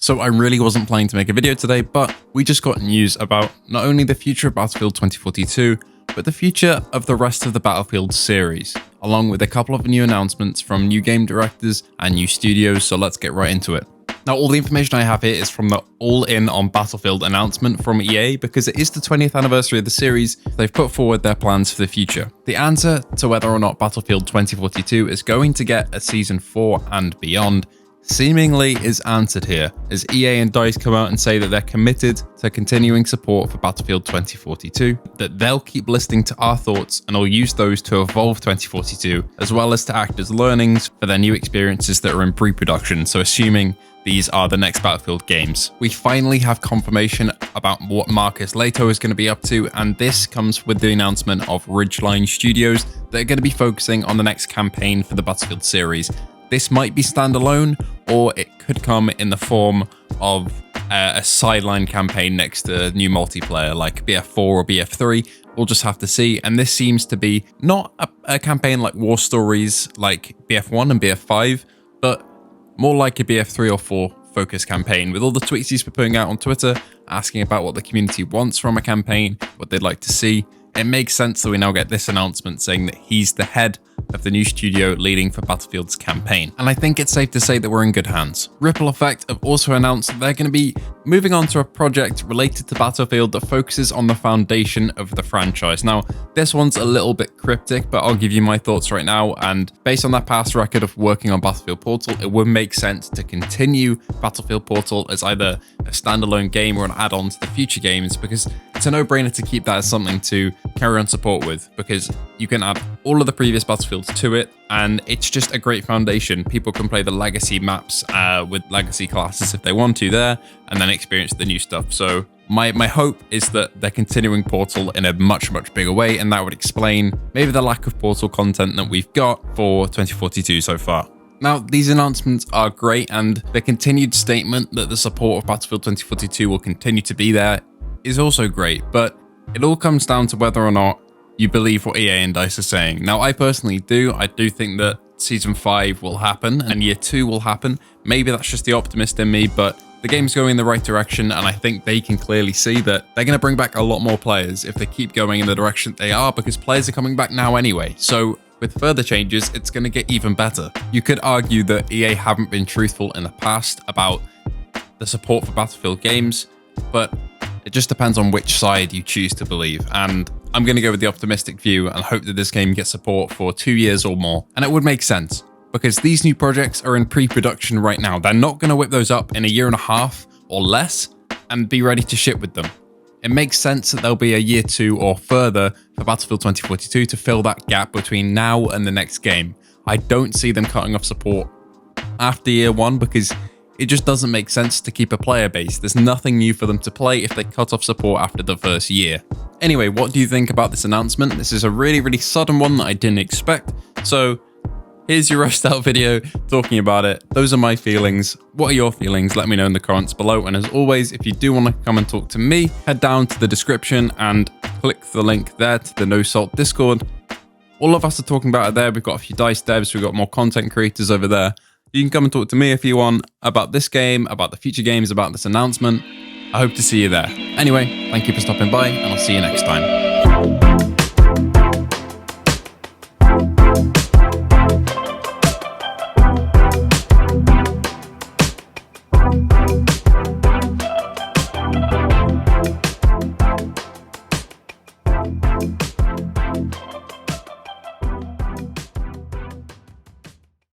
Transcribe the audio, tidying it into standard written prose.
So I really wasn't planning to make a video today, but we just got news about not only the future of Battlefield 2042, but the future of the rest of the Battlefield series, along with a couple of new announcements from new game directors and new studios, so let's get right into it. Now, all the information I have here is from the All In on Battlefield announcement from EA, because it is the 20th anniversary of the series. They've put forward their plans for the future. The answer to whether or not Battlefield 2042 is going to get a Season 4 and beyond seemingly is answered here, as EA and DICE come out and say that they're committed to continuing support for Battlefield 2042, that they'll keep listening to our thoughts and will use those to evolve 2042, as well as to act as learnings for their new experiences that are in pre-production, so assuming these are the next Battlefield games. We finally have confirmation about what Marcus Leto is going to be up to, and this comes with the announcement of Ridgeline Studios that are going to be focusing on the next campaign for the Battlefield series. This might be standalone, or it could come in the form of a sideline campaign next to new multiplayer like BF4 or BF3. We'll just have to see. And this seems to be not a campaign like War Stories like BF1 and BF5, but more like a BF3 or 4 focus campaign, with all the tweets he's been putting out on Twitter, asking about what the community wants from a campaign, what they'd like to see. It makes sense that we now get this announcement saying that he's the head of the new studio leading for Battlefield's campaign. And I think it's safe to say that we're in good hands. Ripple Effect have also announced that they're going to be moving on to a project related to Battlefield that focuses on the foundation of the franchise. Now, this one's a little bit cryptic, but I'll give you my thoughts right now. And based on that past record of working on Battlefield Portal, it would make sense to continue Battlefield Portal as either a standalone game or an add-on to the future games, because it's a no-brainer to keep that as something to carry on support with, because you can add all of the previous Battlefields to it, and it's just a great foundation. People can play the legacy maps with legacy classes if they want to there, and then experience the new stuff. So my hope is that they're continuing Portal in a much bigger way, and that would explain maybe the lack of Portal content that we've got for 2042 so far. Now, these announcements are great, and the continued statement that the support of Battlefield 2042 will continue to be there is also great, but it all comes down to whether or not you believe what EA and DICE are saying. Now, I personally do. I do think that Season 5 will happen and Year 2 will happen. Maybe that's just the optimist in me, but the game's going in the right direction, and I think they can clearly see that they're going to bring back a lot more players if they keep going in the direction they are, because players are coming back now anyway. So with further changes, it's going to get even better. You could argue that EA haven't been truthful in the past about the support for Battlefield games, but it just depends on which side you choose to believe. And I'm going to go with the optimistic view and hope that this game gets support for 2 years or more. And it would make sense, because these new projects are in pre-production right now. They're not going to whip those up in a year and a half or less and be ready to ship with them. It makes sense that there'll be a Year 2 or further for Battlefield 2042 to fill that gap between now and the next game. I don't see them cutting off support after Year 1, because it just doesn't make sense to keep a player base. There's nothing new for them to play if they cut off support after the first year. Anyway, what do you think about this announcement? This is a really sudden one that I didn't expect. So here's your roast out video talking about it. Those are my feelings. What are your feelings? Let me know in the comments below. And as always, if you do want to come and talk to me, head down to the description and click the link there to the No Salt Discord. All of us are talking about it there. We've got a few DICE devs. We've got more content creators over there. You can come and talk to me if you want about this game, about the future games, about this announcement. I hope to see you there. Anyway, thank you for stopping by, and I'll see you next time.